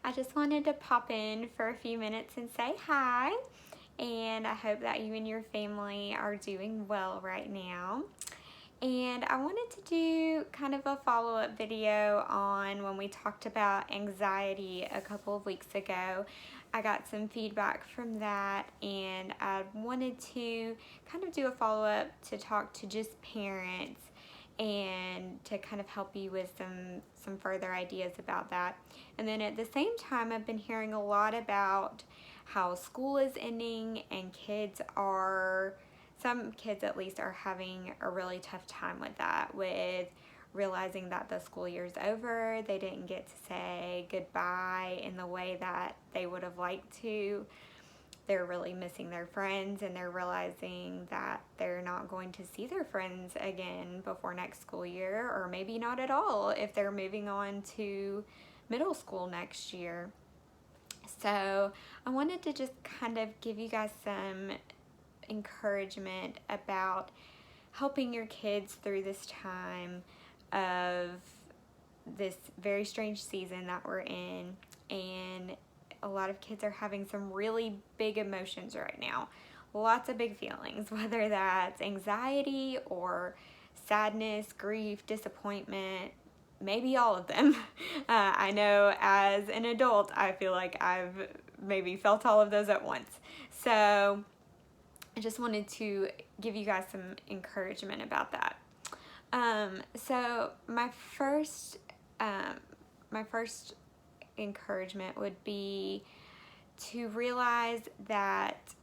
I just wanted to pop in for a few minutes and say hi, and I hope that you and your family are doing well right now. And I wanted to do kind of a follow-up video on when we talked about anxiety a couple of weeks ago. I got some feedback from that, and I wanted to kind of do a follow-up to talk to just parents and to kind of help you with some further ideas about that. And then at the same time, I've been hearing a lot about how school is ending and some kids at least are having a really tough time with that, with realizing that the school year's over. They didn't get to say goodbye in the way that they would have liked to. They're really missing their friends, and they're realizing that they're not going to see their friends again before next school year, or maybe not at all if they're moving on to middle school next year. So I wanted to just kind of give you guys some encouragement about helping your kids through this time of this very strange season that we're in. And a lot of kids are having some really big emotions right now. Lots of big feelings, whether that's anxiety or sadness, grief, disappointment, maybe all of them. I know as an adult, I feel like I've maybe felt all of those at once. So I just wanted to give you guys some encouragement about that. So my first encouragement would be to realize that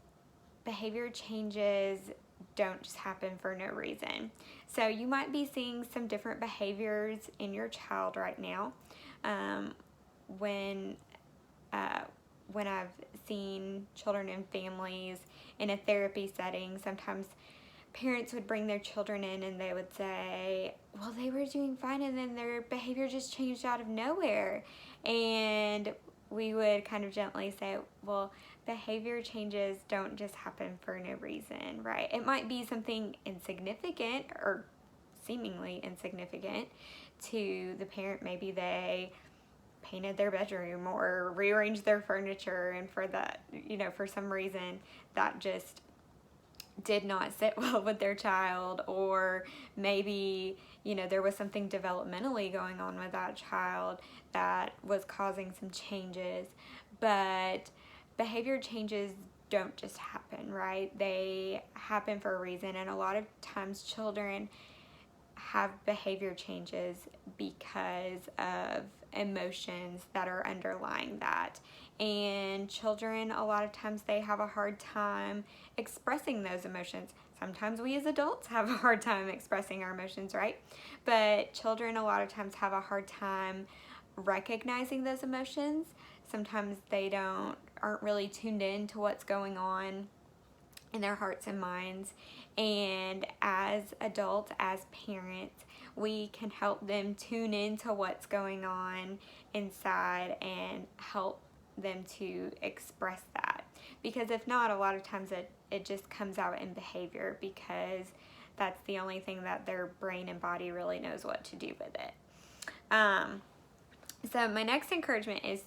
behavior changes don't just happen for no reason. So you might be seeing some different behaviors in your child right now. When I've seen children and families in a therapy setting, sometimes parents would bring their children in and they would say, well, they were doing fine and then their behavior just changed out of nowhere. And we would kind of gently say, well, behavior changes don't just happen for no reason, right? It might be something insignificant or seemingly insignificant to the parent. Maybe they painted their bedroom or rearranged their furniture, and for some reason that just did not sit well with their child, or maybe there was something developmentally going on with that child that was causing some changes. But behavior changes don't just happen, right? They happen for a reason, and a lot of times children have behavior changes because of emotions that are underlying that. And children, a lot of times, they have a hard time expressing those emotions. Sometimes we as adults have a hard time expressing our emotions, right? But children a lot of times have a hard time recognizing those emotions. Sometimes they aren't really tuned in to what's going on in their hearts and minds. And as adults, as parents, we can help them tune into what's going on inside and help them to express that. Because if not, a lot of times it just comes out in behavior, because that's the only thing that their brain and body really knows what to do with it. So my next encouragement is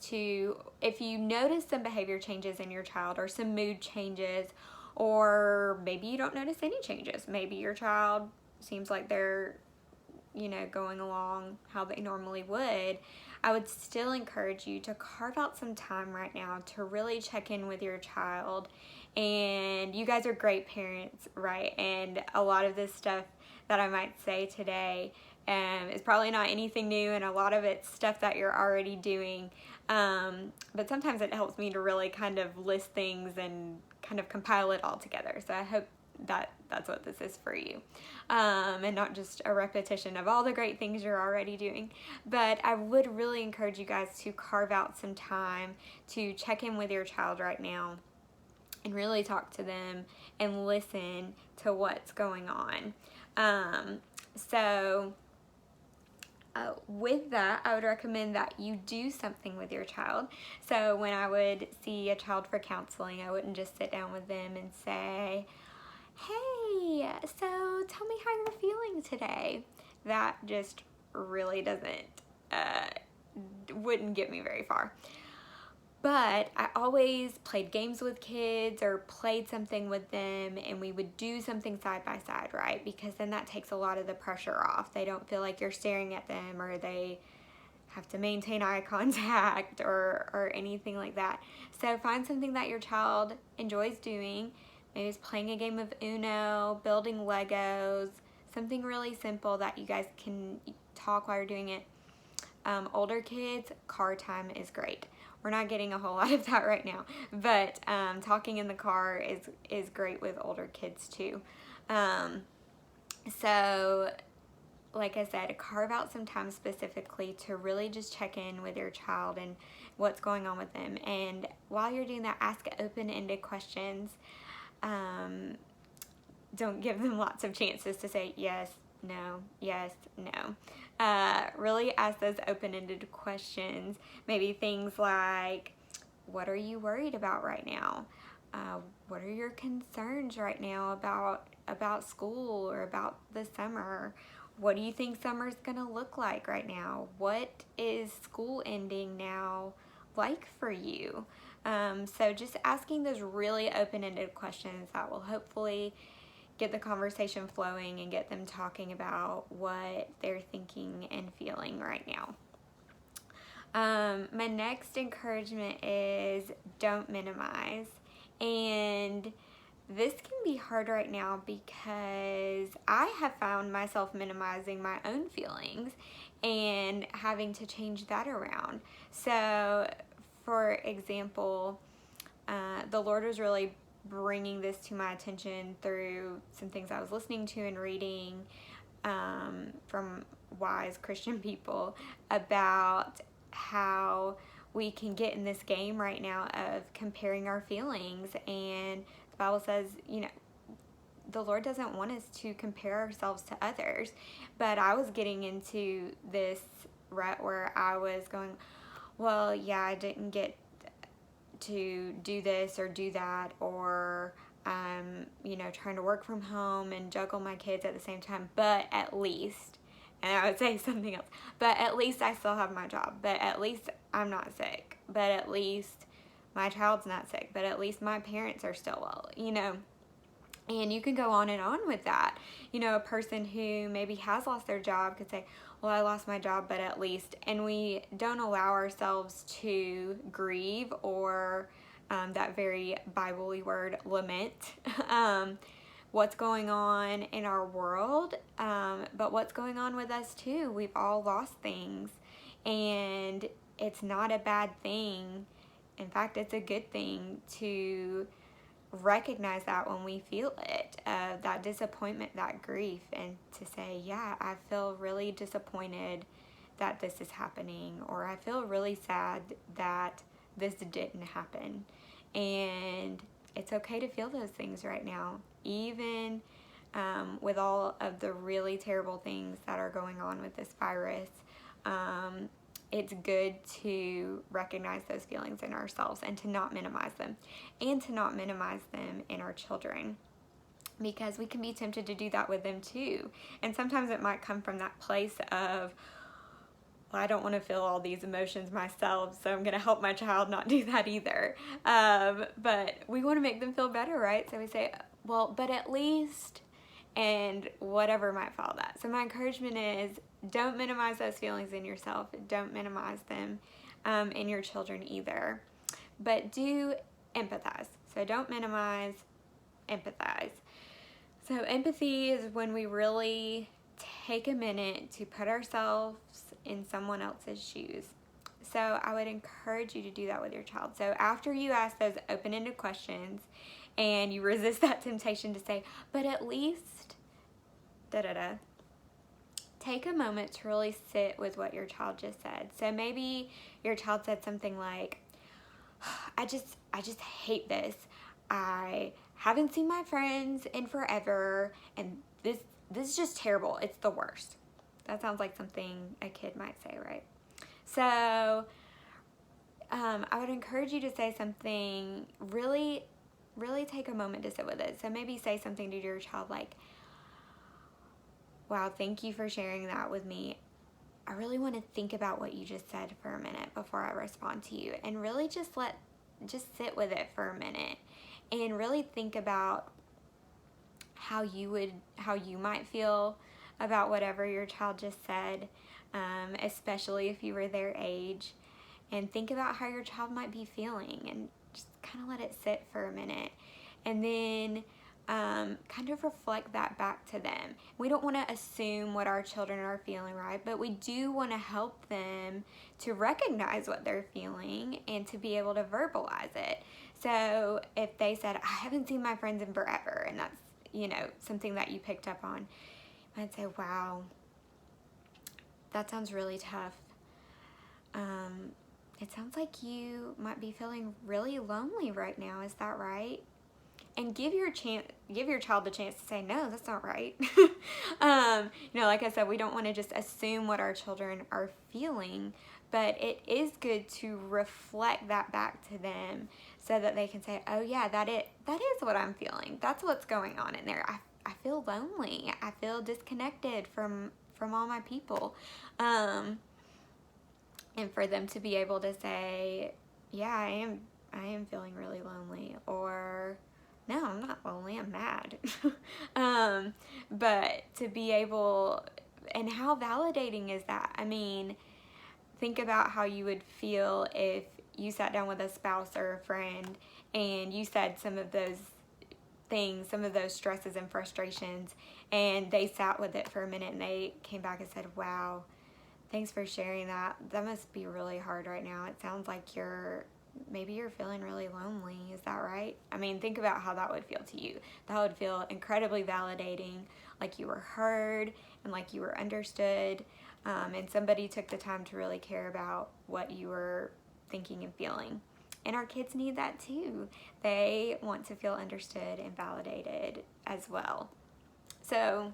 if you notice some behavior changes in your child, or some mood changes, or maybe you don't notice any changes. Maybe your child seems like they're, going along how they normally would. I would still encourage you to carve out some time right now to really check in with your child. And you guys are great parents, right? And a lot of this stuff that I might say today is probably not anything new, and a lot of it's stuff that you're already doing. But sometimes it helps me to really kind of list things and kind of compile it all together. So I hope that's what this is for you, and not just a repetition of all the great things you're already doing. But I would really encourage you guys to carve out some time to check in with your child right now and really talk to them and listen to what's going on. With that, I would recommend that you do something with your child. So when I would see a child for counseling, I wouldn't just sit down with them and say, hey, so tell me how you're feeling today. That just really wouldn't get me very far. But I always played games with kids or played something with them, and we would do something side by side, right? Because then that takes a lot of the pressure off. They don't feel like you're staring at them, or they have to maintain eye contact or anything like that. So find something that your child enjoys doing. Maybe it's playing a game of Uno, building Legos, something really simple that you guys can talk while you're doing it. Older kids, car time is great. We're not getting a whole lot of that right now, but talking in the car is great with older kids too. So like I said, carve out some time specifically to really just check in with your child and what's going on with them. And while you're doing that, ask open-ended questions. Don't give them lots of chances to say yes, no, yes, no. Really ask those open-ended questions. Maybe things like, what are you worried about right now? What are your concerns right now about school or about the summer? What do you think summer's gonna look like right now? What is school ending now like for you? So just asking those really open-ended questions that will hopefully get the conversation flowing and get them talking about what they're thinking and feeling right now. My next encouragement is don't minimize. And this can be hard right now because I have found myself minimizing my own feelings and having to change that around. So, for example, the Lord was really bringing this to my attention through some things I was listening to and reading from wise Christian people about how we can get in this game right now of comparing our feelings. And the Bible says, the Lord doesn't want us to compare ourselves to others. But I was getting into this rut where I was going, well, yeah, I didn't get to do this or do that, or I'm, trying to work from home and juggle my kids at the same time, but at least, and I would say something else, but at least I still have my job, but at least I'm not sick, but at least my child's not sick, but at least my parents are still well, and you can go on and on with that. A person who maybe has lost their job could say, well, I lost my job, but at least, and we don't allow ourselves to grieve or that very Bible-y word, lament, what's going on in our world, but what's going on with us too. We've all lost things, and it's not a bad thing. In fact, it's a good thing to recognize that when we feel it, that disappointment, that grief, and to say, yeah, I feel really disappointed that this is happening, or I feel really sad that this didn't happen. And it's okay to feel those things right now, even with all of the really terrible things that are going on with this virus. It's good to recognize those feelings in ourselves and to not minimize them, and to not minimize them in our children, because we can be tempted to do that with them too. And sometimes it might come from that place of, well, I don't want to feel all these emotions myself, so I'm going to help my child not do that either. But we want to make them feel better, right? So we say, well, but at least, and whatever might follow that. So my encouragement is, don't minimize those feelings in yourself. Don't minimize them in your children either. But do empathize. So don't minimize, empathize. So empathy is when we really take a minute to put ourselves in someone else's shoes. So I would encourage you to do that with your child. So after you ask those open-ended questions and you resist that temptation to say, but at least, take a moment to really sit with what your child just said. So maybe your child said something like, I just hate this. I haven't seen my friends in forever, and this is just terrible. It's the worst. That sounds like something a kid might say, right? So I would encourage you to say something, really take a moment to sit with it. So maybe say something to your child like, wow, thank you for sharing that with me. I really want to think about what you just said for a minute before I respond to you, and really just sit with it for a minute and really think about how you might feel about whatever your child just said, especially if you were their age, and think about how your child might be feeling and just kind of let it sit for a minute, and then kind of reflect that back to them. We don't want to assume what our children are feeling, right? But we do want to help them to recognize what they're feeling and to be able to verbalize it. So if they said, I haven't seen my friends in forever, and that's, something that you picked up on, I'd say, wow, that sounds really tough. It sounds like you might be feeling really lonely right now. Is that right? And give your child the chance to say, no, that's not right. Like I said, we don't want to just assume what our children are feeling, but it is good to reflect that back to them so that they can say, oh yeah, that is what I'm feeling. That's what's going on in there. I feel lonely. I feel disconnected from all my people. And for them to be able to say, yeah, I am feeling really lonely, or no, I'm not lonely, I'm mad. But to be able, and how validating is that? I mean, think about how you would feel if you sat down with a spouse or a friend and you said some of those things, some of those stresses and frustrations, and they sat with it for a minute and they came back and said, wow, thanks for sharing that. That must be really hard right now. It sounds like maybe you're feeling really lonely. Is that right? I mean, think about how that would feel to you. That would feel incredibly validating, like you were heard and like you were understood, and somebody took the time to really care about what you were thinking and feeling. And our kids need that too. They want to feel understood and validated as well. So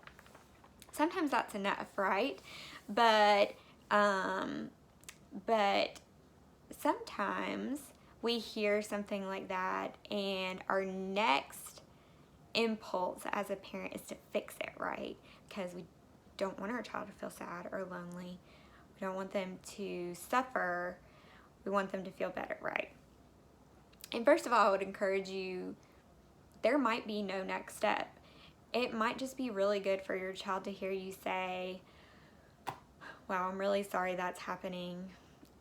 sometimes that's enough, right? But sometimes we hear something like that and our next impulse as a parent is to fix it, right? Because we don't want our child to feel sad or lonely. We don't want them to suffer. We want them to feel better, right? And first of all, I would encourage you, there might be no next step. It might just be really good for your child to hear you say, wow, I'm really sorry that's happening.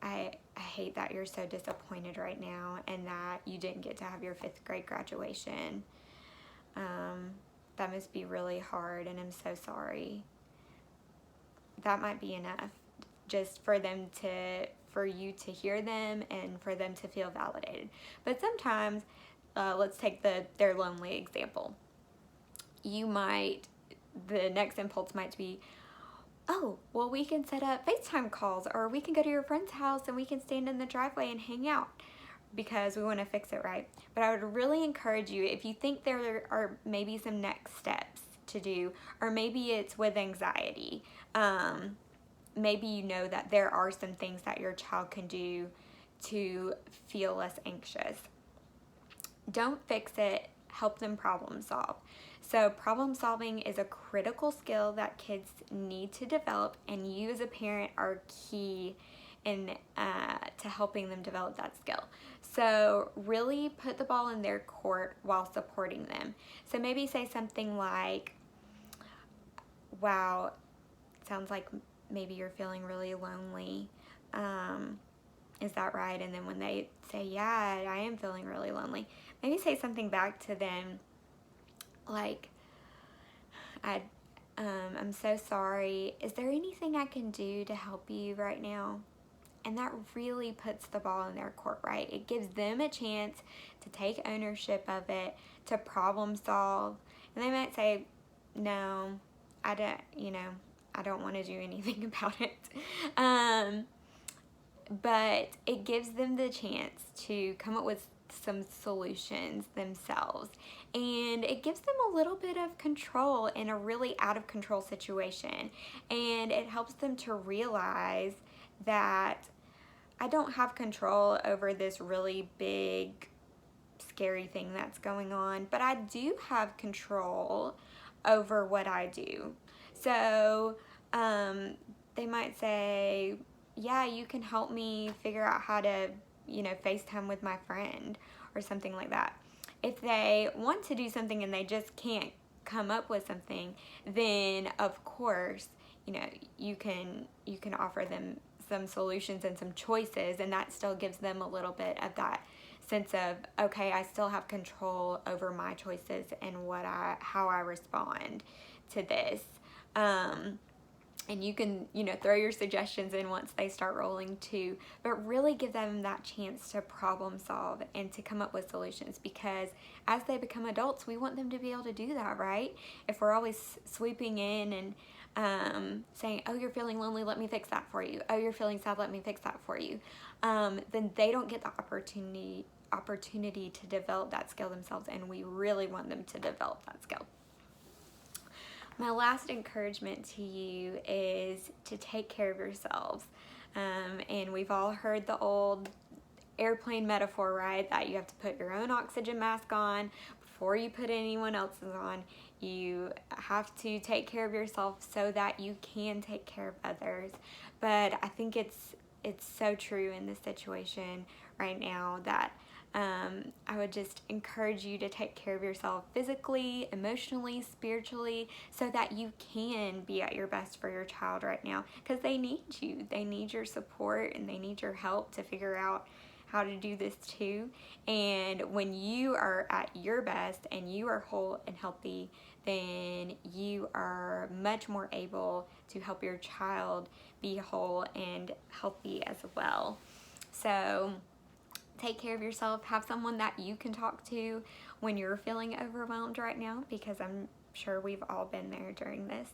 I hate that you're so disappointed right now and that you didn't get to have your 5th grade graduation. That must be really hard, and I'm so sorry. That might be enough just for you to hear them and for them to feel validated. But sometimes, let's take their lonely example. The next impulse might be, oh, well, we can set up FaceTime calls, or we can go to your friend's house and we can stand in the driveway and hang out because we want to fix it, right? But I would really encourage you, if you think there are maybe some next steps to do, or maybe it's with anxiety, maybe you know that there are some things that your child can do to feel less anxious. Don't fix it, help them problem solve. So problem solving is a critical skill that kids need to develop, and you as a parent are key to helping them develop that skill. So really put the ball in their court while supporting them. So maybe say something like, wow, sounds like maybe you're feeling really lonely. Is that right? And then when they say, yeah, I am feeling really lonely, maybe say something back to them like, I'm so sorry. Is there anything I can do to help you right now? And that really puts the ball in their court, right? It gives them a chance to take ownership of it, to problem solve. And they might say, no, I don't want to do anything about it. But it gives them the chance to come up with some solutions themselves, and it gives them a little bit of control in a really out of control situation, and it helps them to realize that I don't have control over this really big scary thing that's going on, but I do have control over what I do. So they might say, yeah, you can help me figure out how to, FaceTime with my friend or something like that. If they want to do something and they just can't come up with something, then of course, you can offer them some solutions and some choices, and that still gives them a little bit of that sense of, okay, I still have control over my choices and how I respond to this. And you can, throw your suggestions in once they start rolling too, but really give them that chance to problem solve and to come up with solutions, because as they become adults, we want them to be able to do that, right? If we're always sweeping in and saying, oh, you're feeling lonely, let me fix that for you. Oh, you're feeling sad, let me fix that for you. Then they don't get the opportunity to develop that skill themselves, and we really want them to develop that skill. My last encouragement to you is to take care of yourselves. And we've all heard the old airplane metaphor, right? That you have to put your own oxygen mask on before you put anyone else's on. You have to take care of yourself so that you can take care of others. But I think it's so true in this situation right now that I would just encourage you to take care of yourself physically, emotionally, spiritually, so that you can be at your best for your child right now, because they need you. They need your support and they need your help to figure out how to do this too. And when you are at your best and you are whole and healthy, then you are much more able to help your child be whole and healthy as well. So take care of yourself. Have someone that you can talk to when you're feeling overwhelmed right now, because I'm sure we've all been there during this.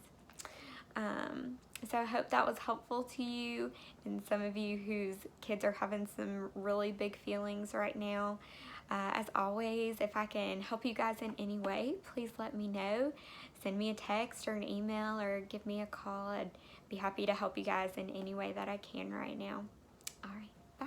So I hope that was helpful to you, and some of you whose kids are having some really big feelings right now. As always, if I can help you guys in any way, please let me know. Send me a text or an email or give me a call. I'd be happy to help you guys in any way that I can right now. All right, bye.